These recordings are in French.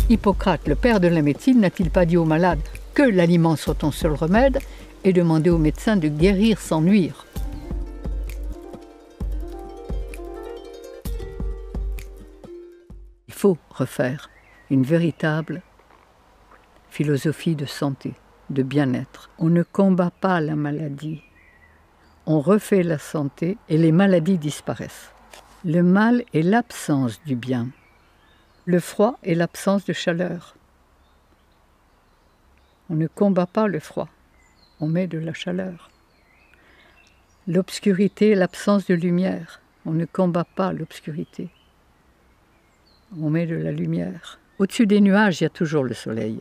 Hippocrate, le père de la médecine, n'a-t-il pas dit aux malades que l'aliment soit ton seul remède et demandé aux médecins de guérir sans nuire? Il faut refaire une véritable philosophie de santé, de bien-être. On ne combat pas la maladie, on refait la santé et les maladies disparaissent. Le mal est l'absence du bien. Le froid est l'absence de chaleur. On ne combat pas le froid, on met de la chaleur. L'obscurité est l'absence de lumière. On ne combat pas l'obscurité, on met de la lumière. Au-dessus des nuages, il y a toujours le soleil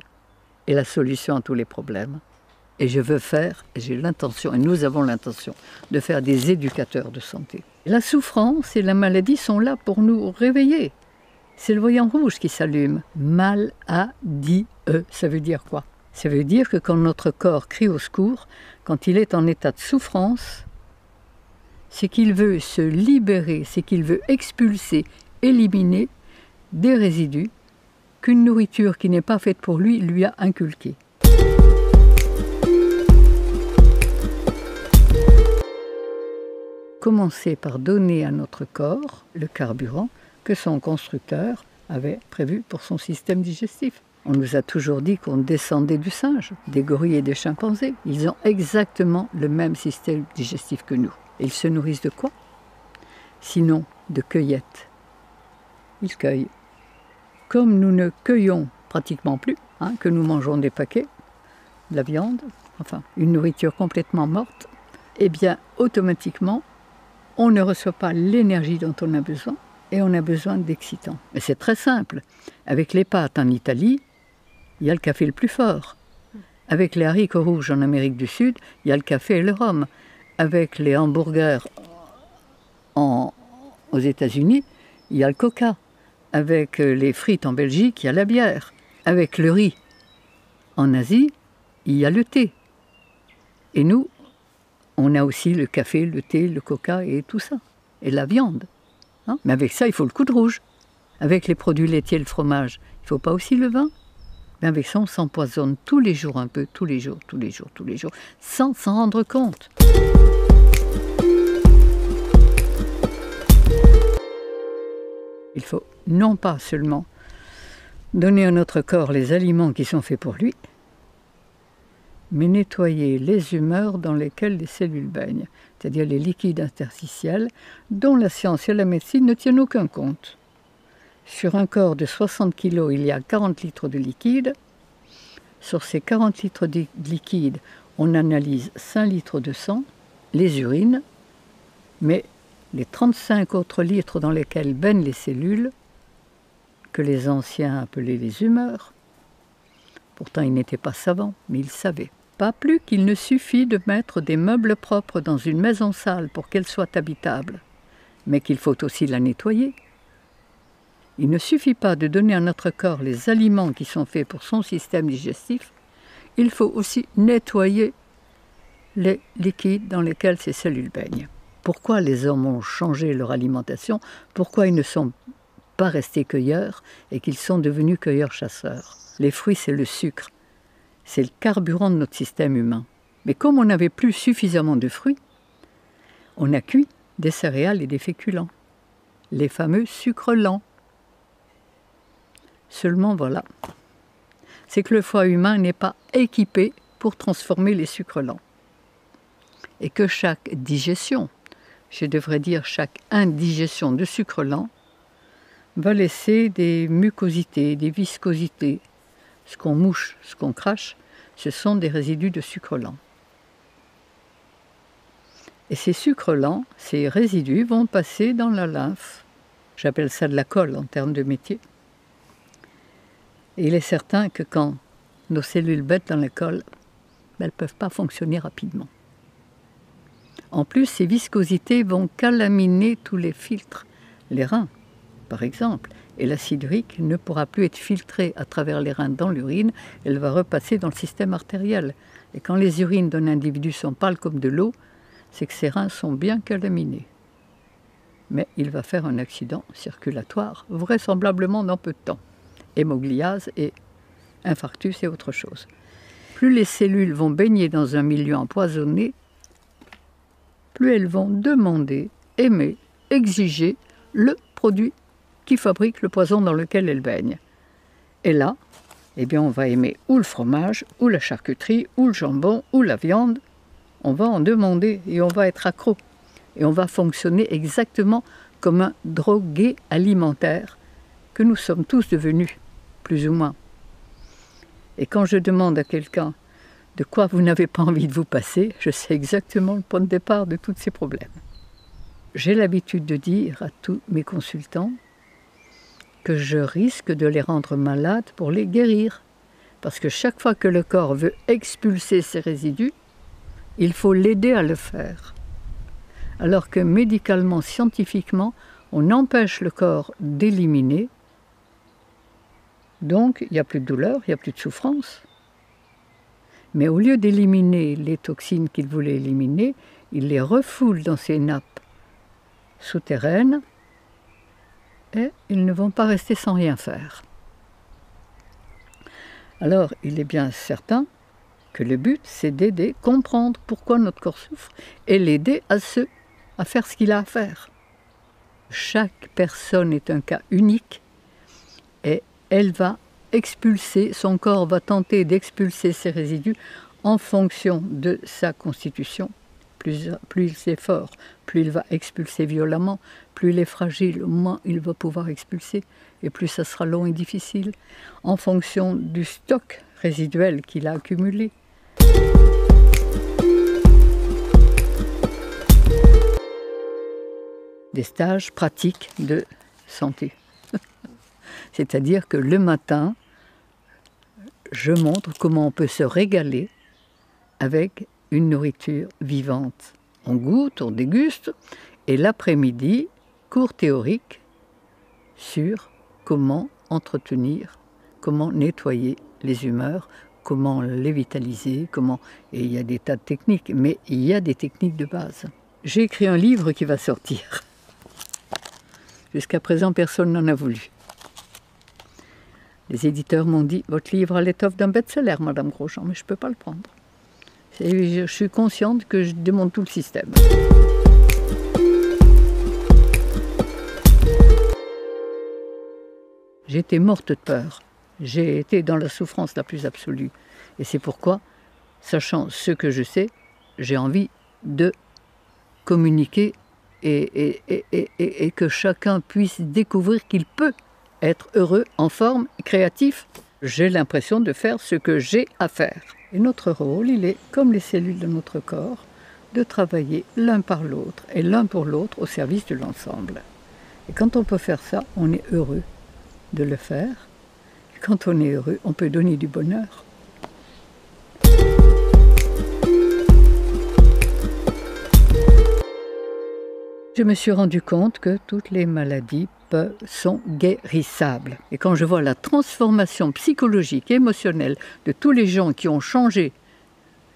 et la solution à tous les problèmes. Et je veux faire, et j'ai l'intention, et nous avons l'intention, de faire des éducateurs de santé. La souffrance et la maladie sont là pour nous réveiller. C'est le voyant rouge qui s'allume. Maladie, ça veut dire quoi? Ça veut dire que quand notre corps crie au secours, quand il est en état de souffrance, c'est qu'il veut se libérer, c'est qu'il veut expulser, éliminer des résidus qu'une nourriture qui n'est pas faite pour lui lui a inculqués. Commencer par donner à notre corps le carburant que son constructeur avait prévu pour son système digestif. On nous a toujours dit qu'on descendait du singe, des gorilles et des chimpanzés. Ils ont exactement le même système digestif que nous. Et ils se nourrissent de quoi? Sinon de cueillettes. Ils cueillent. Comme nous ne cueillons pratiquement plus, que nous mangeons des paquets, de la viande, enfin une nourriture complètement morte, eh bien automatiquement, on ne reçoit pas l'énergie dont on a besoin et on a besoin d'excitants. Mais c'est très simple. Avec les pâtes en Italie, il y a le café le plus fort. Avec les haricots rouges en Amérique du Sud, il y a le café et le rhum. Avec les hamburgers aux États-Unis, il y a le coca. Avec les frites en Belgique, il y a la bière. Avec le riz en Asie, il y a le thé. Et nous, on a aussi le café, le thé, le coca et tout ça. Et la viande. Mais avec ça, il faut le coup de rouge. Avec les produits laitiers, le fromage, il ne faut pas aussi le vin. Mais avec ça, on s'empoisonne tous les jours un peu, tous les jours, sans s'en rendre compte. Il faut non pas seulement donner à notre corps les aliments qui sont faits pour lui, mais nettoyer les humeurs dans lesquelles les cellules baignent, c'est-à-dire les liquides interstitiels dont la science et la médecine ne tiennent aucun compte. Sur un corps de 60 kg, il y a 40 litres de liquide. Sur ces 40 litres de liquide, on analyse 5 litres de sang, les urines, mais les 35 autres litres dans lesquels baignent les cellules, que les anciens appelaient les humeurs, pourtant ils n'étaient pas savants, mais ils savaient. Pas plus qu'il ne suffit de mettre des meubles propres dans une maison sale pour qu'elle soit habitable, mais qu'il faut aussi la nettoyer. Il ne suffit pas de donner à notre corps les aliments qui sont faits pour son système digestif, il faut aussi nettoyer les liquides dans lesquels ces cellules baignent. Pourquoi les hommes ont changé leur alimentation? Pourquoi ils ne sont pas restés cueilleurs et qu'ils sont devenus cueilleurs-chasseurs? Les fruits, c'est le sucre. C'est le carburant de notre système humain. Mais comme on n'avait plus suffisamment de fruits, on a cuit des céréales et des féculents. Les fameux sucres lents. Seulement voilà, c'est que le foie humain n'est pas équipé pour transformer les sucres lents. Et que chaque digestion, je devrais dire chaque indigestion de sucre lent, va laisser des mucosités, des viscosités. Ce qu'on mouche, ce qu'on crache, ce sont des résidus de sucre lent. Et ces sucres lents, ces résidus vont passer dans la lymphe. J'appelle ça de la colle en termes de métier. Et il est certain que quand nos cellules bêtent dans la colle, elles ne peuvent pas fonctionner rapidement. En plus, ces viscosités vont calaminer tous les filtres, les reins, par exemple. Et l'acide urique ne pourra plus être filtré à travers les reins dans l'urine, elle va repasser dans le système artériel. Et quand les urines d'un individu sont pâles comme de l'eau, c'est que ses reins sont bien calaminés. Mais il va faire un accident circulatoire, vraisemblablement dans peu de temps. hémogliase et infarctus et autre chose. Plus les cellules vont baigner dans un milieu empoisonné, plus elles vont demander, aimer, exiger le produit qui fabrique le poison dans lequel elles baignent. Et là, eh bien, on va aimer ou le fromage, ou la charcuterie, ou le jambon, ou la viande. On va en demander et on va être accro. Et on va fonctionner exactement comme un drogué alimentaire que nous sommes tous devenus, plus ou moins. Et quand je demande à quelqu'un de quoi vous n'avez pas envie de vous passer, je sais exactement le point de départ de tous ces problèmes. J'ai l'habitude de dire à tous mes consultants que je risque de les rendre malades pour les guérir. Parce que chaque fois que le corps veut expulser ses résidus, il faut l'aider à le faire. Alors que médicalement, scientifiquement, on empêche le corps d'éliminer. Donc, il n'y a plus de douleur, il n'y a plus de souffrance. Mais au lieu d'éliminer les toxines qu'il voulait éliminer, il les refoule dans ces nappes souterraines et ils ne vont pas rester sans rien faire. Alors, il est bien certain que le but, c'est d'aider, comprendre pourquoi notre corps souffre et l'aider à faire ce qu'il a à faire. Chaque personne est un cas unique et elle va expulser, son corps va tenter d'expulser ses résidus en fonction de sa constitution. Plus il est fort, plus il va expulser violemment, plus il est fragile, moins il va pouvoir expulser, et plus ça sera long et difficile, en fonction du stock résiduel qu'il a accumulé. Des stages pratiques de santé. C'est-à-dire que le matin, je montre comment on peut se régaler avec une nourriture vivante. On goûte, on déguste, et l'après-midi, cours théorique sur comment entretenir, comment nettoyer les humeurs, comment les vitaliser, et il y a des tas de techniques, mais il y a des techniques de base. J'ai écrit un livre qui va sortir. Jusqu'à présent, personne n'en a voulu. Les éditeurs m'ont dit « Votre livre a l'étoffe d'un best-seller, Madame Grosjean, mais je ne peux pas le prendre. » Je suis consciente que je démonte tout le système. J'étais morte de peur. J'ai été dans la souffrance la plus absolue. Et c'est pourquoi, sachant ce que je sais, j'ai envie de communiquer et que chacun puisse découvrir qu'il peut être heureux, en forme, créatif. J'ai l'impression de faire ce que j'ai à faire. Et notre rôle, il est, comme les cellules de notre corps, de travailler l'un par l'autre et l'un pour l'autre au service de l'ensemble. Et quand on peut faire ça, on est heureux de le faire. Et quand on est heureux, on peut donner du bonheur. Je me suis rendu compte que toutes les maladies sont guérissables. Et quand je vois la transformation psychologique et émotionnelle de tous les gens qui ont changé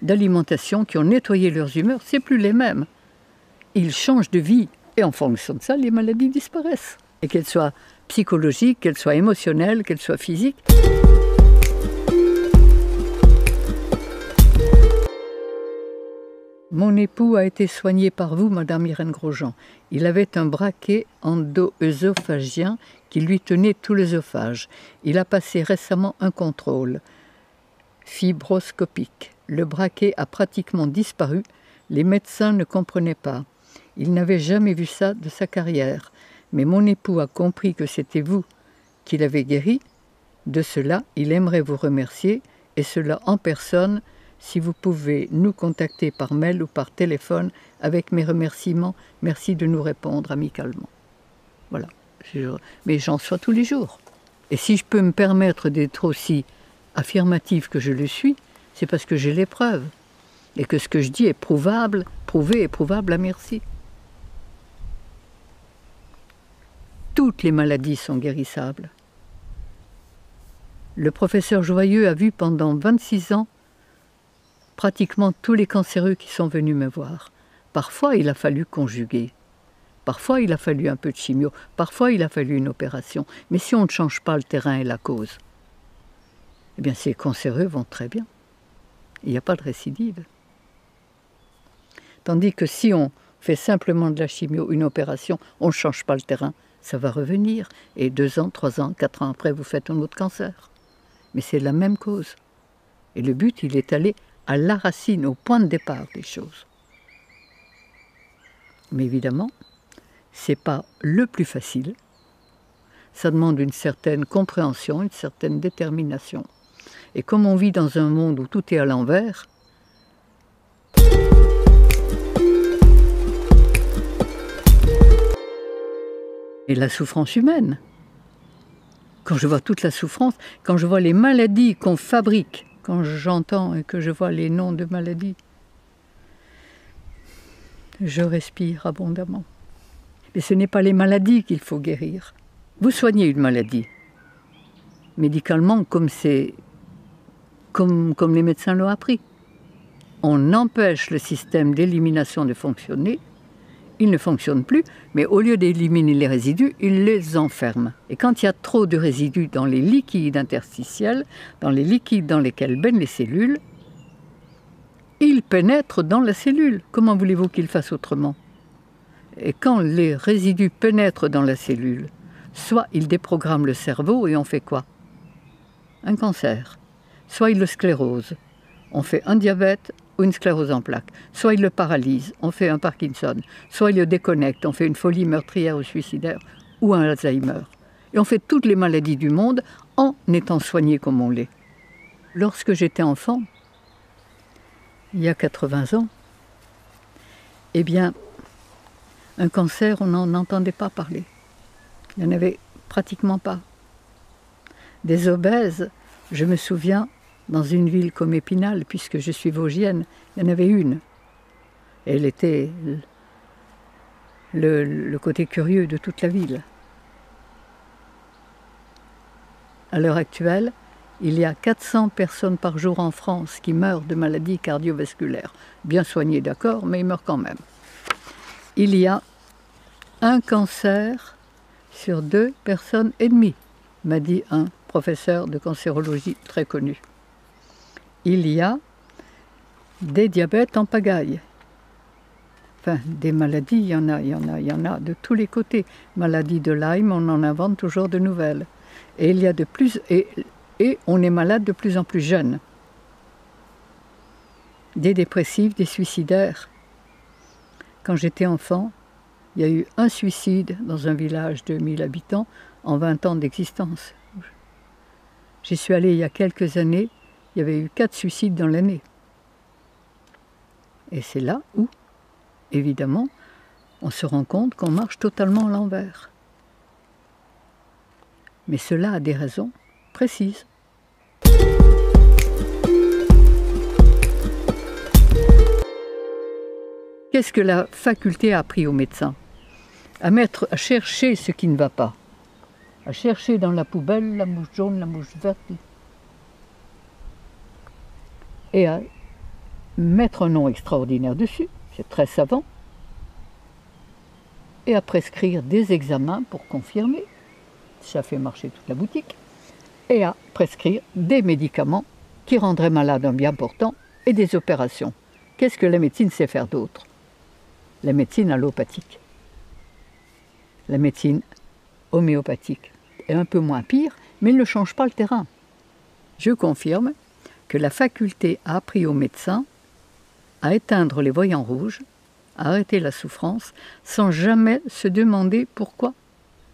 d'alimentation, qui ont nettoyé leurs humeurs, c'est plus les mêmes. Ils changent de vie et en fonction de ça, les maladies disparaissent. Et qu'elles soient psychologiques, qu'elles soient émotionnelles, qu'elles soient physiques. Mon époux a été soigné par vous, Madame Irène Grosjean. Il avait un braquet endo-œsophagien qui lui tenait tout l'œsophage. Il a passé récemment un contrôle fibroscopique. Le braquet a pratiquement disparu. Les médecins ne comprenaient pas. Il n'avait jamais vu ça de sa carrière. Mais mon époux a compris que c'était vous qui l'avez guéri. De cela, il aimerait vous remercier, et cela en personne. Si vous pouvez nous contacter par mail ou par téléphone avec mes remerciements, merci de nous répondre amicalement. Voilà. Mais j'en sois tous les jours. Et si je peux me permettre d'être aussi affirmative que je le suis, c'est parce que j'ai les preuves. Et que ce que je dis est prouvable, prouvé et prouvable à merci. Toutes les maladies sont guérissables. Le professeur Joyeux a vu pendant 26 ans pratiquement tous les cancéreux qui sont venus me voir. Parfois, il a fallu conjuguer. Parfois, il a fallu un peu de chimio, parfois, il a fallu une opération. Mais si on ne change pas le terrain et la cause, eh bien, ces cancéreux vont très bien. Il n'y a pas de récidive. Tandis que si on fait simplement de la chimio, une opération, on ne change pas le terrain, ça va revenir. Et 2 ans, 3 ans, 4 ans après, vous faites un autre cancer. Mais c'est la même cause. Et le but, il est allé à la racine, au point de départ des choses. Mais évidemment, ce n'est pas le plus facile. Ça demande une certaine compréhension, une certaine détermination. Et comme on vit dans un monde où tout est à l'envers, et la souffrance humaine, quand je vois toute la souffrance, quand je vois les maladies qu'on fabrique, quand j'entends et que je vois les noms de maladies, je respire abondamment. Mais ce n'est pas les maladies qu'il faut guérir. Vous soignez une maladie, médicalement, comme les médecins l'ont appris. On empêche le système d'élimination de fonctionner, il ne fonctionne plus, mais au lieu d'éliminer les résidus, il les enferme. Et quand il y a trop de résidus dans les liquides interstitiels, dans les liquides dans lesquels baignent les cellules, ils pénètrent dans la cellule. Comment voulez-vous qu'ils fassent autrement? Et quand les résidus pénètrent dans la cellule, soit ils déprogramment le cerveau et on fait quoi? Un cancer. Soit ils le sclérosent, on fait un diabète ou une sclérose en plaques. Soit ils le paralysent, on fait un Parkinson. Soit ils le déconnectent, on fait une folie meurtrière ou suicidaire ou un Alzheimer. Et on fait toutes les maladies du monde en étant soigné comme on l'est. Lorsque j'étais enfant, il y a 80 ans, eh bien, un cancer, on n'en entendait pas parler. Il n'y en avait pratiquement pas. Des obèses, je me souviens, dans une ville comme Épinal, puisque je suis vosgienne, il y en avait une. Elle était le côté curieux de toute la ville. À l'heure actuelle, il y a 400 personnes par jour en France qui meurent de maladies cardiovasculaires. Bien soignées, d'accord, mais ils meurent quand même. Il y a un cancer sur 2 personnes et demie, m'a dit un professeur de cancérologie très connu. Il y a des diabètes en pagaille. Enfin, des maladies, il y en a de tous les côtés. Maladie de Lyme, on en invente toujours de nouvelles. Et il y a et on est malade de plus en plus jeune. Des dépressifs, des suicidaires. Quand j'étais enfant, il y a eu un suicide dans un village de 1000 habitants en 20 ans d'existence. J'y suis allée il y a quelques années, il y avait eu 4 suicides dans l'année. Et c'est là où, évidemment, on se rend compte qu'on marche totalement à l'envers. Mais cela a des raisons précises. Qu'est-ce que la faculté a appris aux médecins? À chercher ce qui ne va pas. À chercher dans la poubelle la mouche jaune, la mouche verte. Et à mettre un nom extraordinaire dessus, c'est très savant. Et à prescrire des examens pour confirmer. Ça fait marcher toute la boutique. Et à prescrire des médicaments qui rendraient malade un bien portant et des opérations. Qu'est-ce que la médecine sait faire d'autre? La médecine allopathique. La médecine homéopathique est un peu moins pire, mais elle ne change pas le terrain. Je confirme que la faculté a appris aux médecins à éteindre les voyants rouges, à arrêter la souffrance, sans jamais se demander pourquoi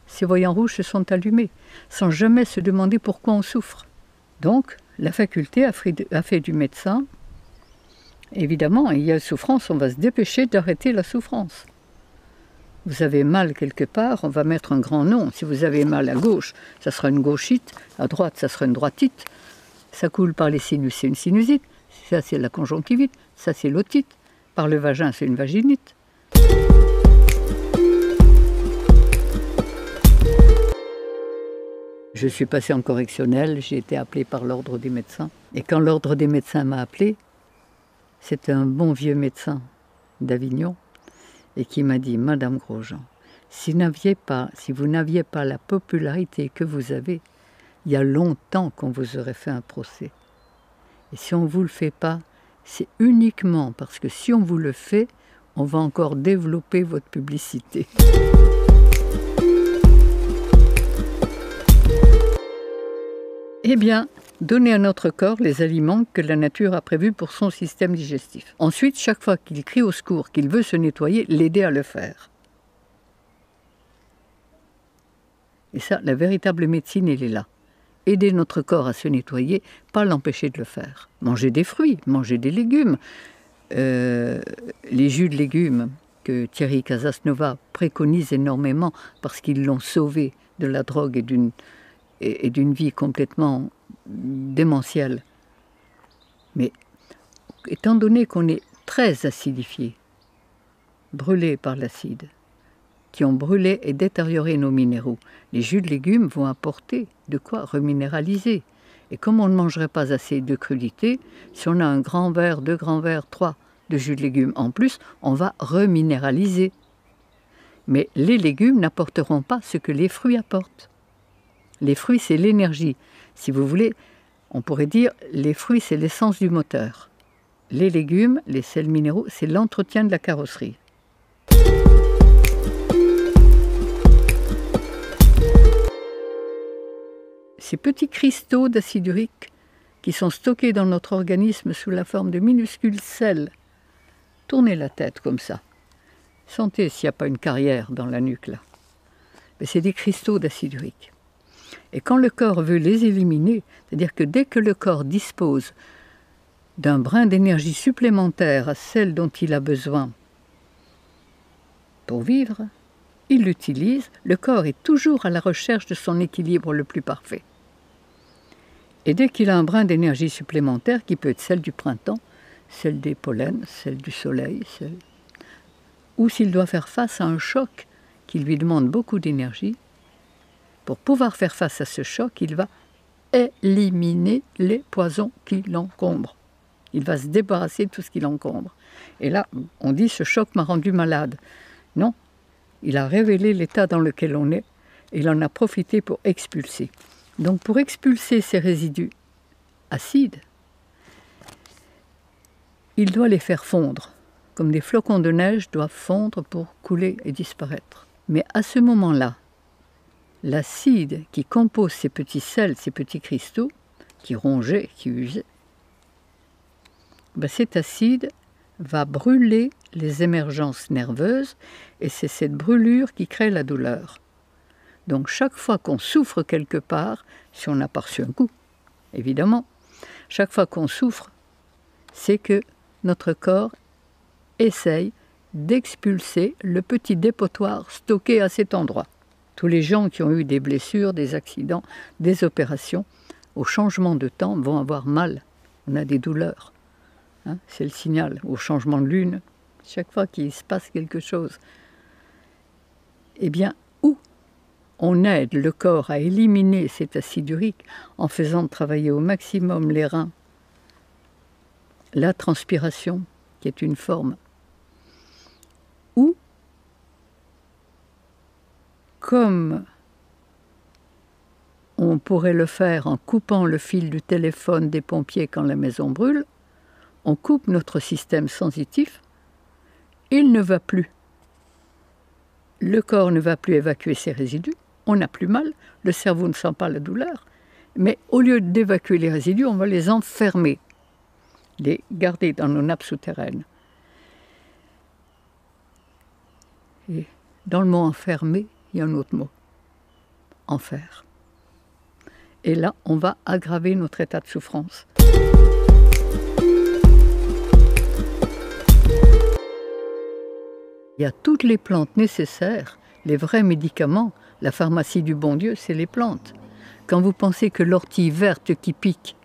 ces voyants rouges se sont allumés, sans jamais se demander pourquoi on souffre. Donc, la faculté a fait du médecin, évidemment, il y a souffrance, on va se dépêcher d'arrêter la souffrance. Vous avez mal quelque part, on va mettre un grand nom. Si vous avez mal à gauche, ça sera une gauchite, à droite, ça sera une droitite. Ça coule par les sinus, c'est une sinusite. Ça, c'est la conjonctivite. Ça, c'est l'otite. Par le vagin, c'est une vaginite. Je suis passée en correctionnel, j'ai été appelée par l'ordre des médecins. Et quand l'ordre des médecins m'a appelée, c'était un bon vieux médecin d'Avignon et qui m'a dit « Madame Grosjean, Si vous n'aviez pas la popularité que vous avez, il y a longtemps qu'on vous aurait fait un procès. Et si on ne vous le fait pas, c'est uniquement parce que si on vous le fait, on va encore développer votre publicité. Eh bien, donnez à notre corps les aliments que la nature a prévus pour son système digestif. Ensuite, chaque fois qu'il crie au secours, qu'il veut se nettoyer, l'aider à le faire. Et ça, la véritable médecine, elle est là. Aider notre corps à se nettoyer, pas l'empêcher de le faire. Manger des fruits, manger des légumes. Les jus de légumes que Thierry Casasnova préconise énormément parce qu'ils l'ont sauvé de la drogue et d'une vie complètement démentielle. Mais étant donné qu'on est très acidifié, brûlé par l'acide, qui ont brûlé et détérioré nos minéraux, les jus de légumes vont apporter de quoi reminéraliser. Et comme on ne mangerait pas assez de crudités, si on a un grand verre, 2 grands verres, 3 de jus de légumes en plus, on va reminéraliser. Mais les légumes n'apporteront pas ce que les fruits apportent. Les fruits, c'est l'énergie. Si vous voulez, on pourrait dire les fruits, c'est l'essence du moteur. Les légumes, les sels minéraux, c'est l'entretien de la carrosserie. Ces petits cristaux d'acide urique qui sont stockés dans notre organisme sous la forme de minuscules sels. Tournez la tête comme ça. Sentez s'il n'y a pas une carrière dans la nuque là. Mais c'est des cristaux d'acide urique. Et quand le corps veut les éliminer, c'est-à-dire que dès que le corps dispose d'un brin d'énergie supplémentaire à celle dont il a besoin pour vivre, il l'utilise. Le corps est toujours à la recherche de son équilibre le plus parfait. Et dès qu'il a un brin d'énergie supplémentaire, qui peut être celle du printemps, celle des pollens, celle du soleil, ou s'il doit faire face à un choc qui lui demande beaucoup d'énergie, pour pouvoir faire face à ce choc, il va éliminer les poisons qui l'encombrent. Il va se débarrasser de tout ce qui l'encombre. Et là, on dit « ce choc m'a rendu malade ». Non, il a révélé l'état dans lequel on est et il en a profité pour expulser. Donc pour expulser ces résidus acides, il doit les faire fondre, comme des flocons de neige doivent fondre pour couler et disparaître. Mais à ce moment-là, l'acide qui compose ces petits sels, ces petits cristaux, qui rongeaient, qui usaient, cet acide va brûler les émergences nerveuses et c'est cette brûlure qui crée la douleur. Donc chaque fois qu'on souffre quelque part, si on n'a pas reçu un coup, évidemment, chaque fois qu'on souffre, c'est que notre corps essaye d'expulser le petit dépotoir stocké à cet endroit. Tous les gens qui ont eu des blessures, des accidents, des opérations, au changement de temps, vont avoir mal. On a des douleurs. C'est le signal. Au changement de lune, chaque fois qu'il se passe quelque chose, eh bien, où on aide le corps à éliminer cet acide urique en faisant travailler au maximum les reins, la transpiration, qui est une forme, ou comme on pourrait le faire en coupant le fil du téléphone des pompiers quand la maison brûle, on coupe notre système sensitif, il ne va plus. Le corps ne va plus évacuer ses résidus, on n'a plus mal, le cerveau ne sent pas la douleur, mais au lieu d'évacuer les résidus, on va les enfermer, les garder dans nos nappes souterraines. Et dans le mot enfermer, il y a un autre mot, enfer. Et là, on va aggraver notre état de souffrance. Il y a toutes les plantes nécessaires, les vrais médicaments. La pharmacie du bon Dieu, c'est les plantes. Quand vous pensez que l'ortie verte qui pique,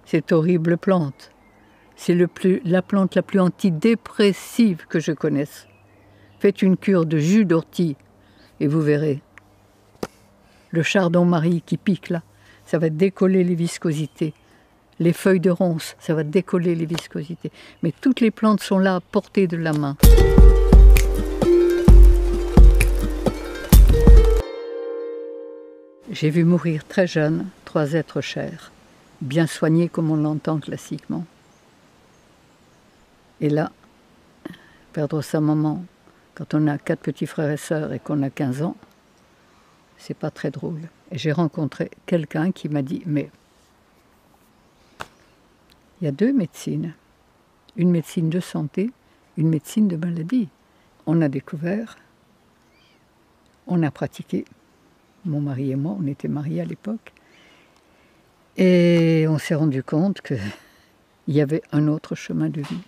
cette horrible plante, c'est la plante la plus antidépressive que je connaisse. Faites une cure de jus d'ortie et vous verrez. Le chardon-marie qui pique là, ça va décoller les viscosités. Les feuilles de ronce, ça va décoller les viscosités. Mais toutes les plantes sont là à portée de la main. J'ai vu mourir très jeune 3 êtres chers, bien soignés comme on l'entend classiquement. Et là, perdre sa maman quand on a 4 petits frères et sœurs et qu'on a 15 ans, c'est pas très drôle. Et j'ai rencontré quelqu'un qui m'a dit, mais il y a 2 médecines, une médecine de santé, une médecine de maladie. On a découvert, on a pratiqué, mon mari et moi, on était mariés à l'époque, et on s'est rendu compte qu'il y avait un autre chemin de vie.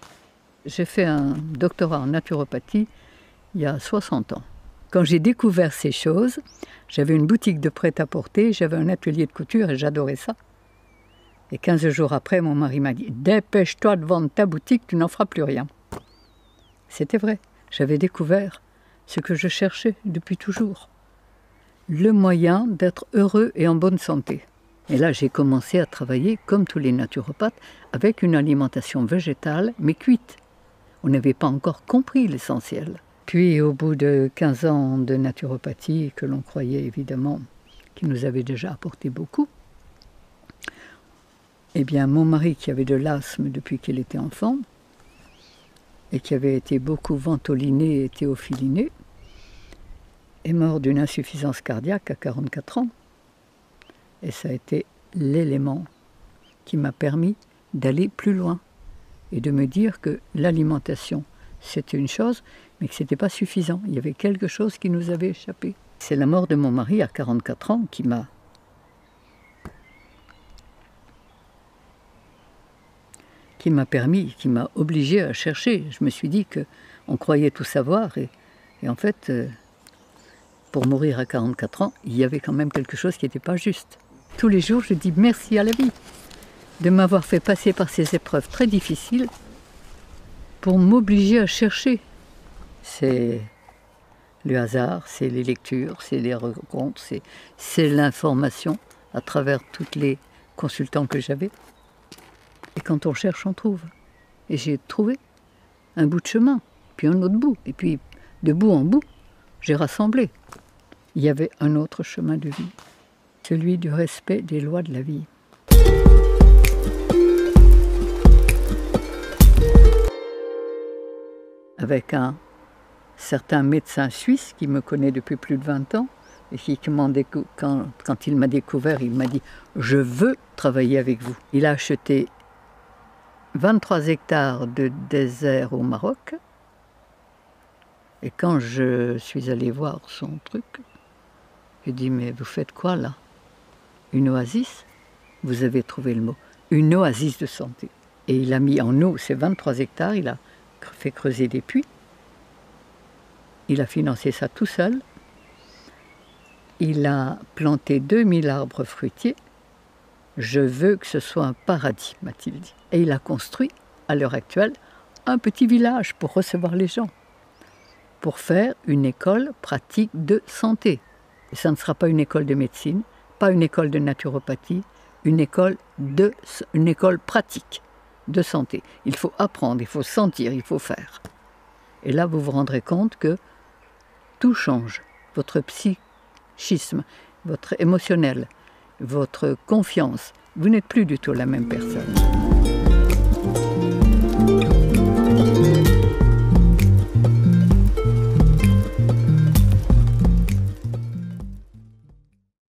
J'ai fait un doctorat en naturopathie il y a 60 ans. Quand j'ai découvert ces choses, j'avais une boutique de prêt-à-porter, j'avais un atelier de couture et j'adorais ça. Et 15 jours après, mon mari m'a dit « Dépêche-toi de vendre ta boutique, tu n'en feras plus rien ». C'était vrai, j'avais découvert ce que je cherchais depuis toujours. Le moyen d'être heureux et en bonne santé. Et là, j'ai commencé à travailler, comme tous les naturopathes, avec une alimentation végétale, mais cuite. On n'avait pas encore compris l'essentiel. Puis, au bout de 15 ans de naturopathie, que l'on croyait évidemment, qui nous avait déjà apporté beaucoup, eh bien, mon mari, qui avait de l'asthme depuis qu'il était enfant, et qui avait été beaucoup ventoliné et théophiliné, est mort d'une insuffisance cardiaque à 44 ans. Et ça a été l'élément qui m'a permis d'aller plus loin et de me dire que l'alimentation, c'était une chose, mais que ce n'était pas suffisant. Il y avait quelque chose qui nous avait échappé. C'est la mort de mon mari à 44 ans qui m'a permis, qui m'a obligé à chercher. Je me suis dit qu'on croyait tout savoir et en fait, pour mourir à 44 ans, il y avait quand même quelque chose qui n'était pas juste. Tous les jours, je dis merci à la vie de m'avoir fait passer par ces épreuves très difficiles pour m'obliger à chercher. C'est le hasard, c'est les lectures, c'est les rencontres, c'est l'information à travers tous les consultants que j'avais. Et quand on cherche, on trouve. Et j'ai trouvé un bout de chemin, puis un autre bout. Et puis, de bout en bout, j'ai rassemblé. Il y avait un autre chemin de vie, celui du respect des lois de la vie. Avec un certain médecin suisse qui me connaît depuis plus de 20 ans, et qui, quand il m'a découvert, il m'a dit « Je veux travailler avec vous ». Il a acheté 23 hectares de désert au Maroc. Et quand je suis allée voir son truc, j'ai dit « Mais vous faites quoi là? Une oasis ?» Vous avez trouvé le mot. Une oasis de santé. Et il a mis en eau ces 23 hectares, il a fait creuser des puits. Il a financé ça tout seul. Il a planté 2000 arbres fruitiers. Je veux que ce soit un paradis, m'a-t-il dit. Et il a construit, à l'heure actuelle, un petit village pour recevoir les gens, pour faire une école pratique de santé. Et ça ne sera pas une école de médecine, pas une école de naturopathie, une école pratique de santé. Il faut apprendre, il faut sentir, il faut faire. Et là, vous vous rendrez compte que tout change. Votre psychisme, votre émotionnel, votre confiance. Vous n'êtes plus du tout la même personne.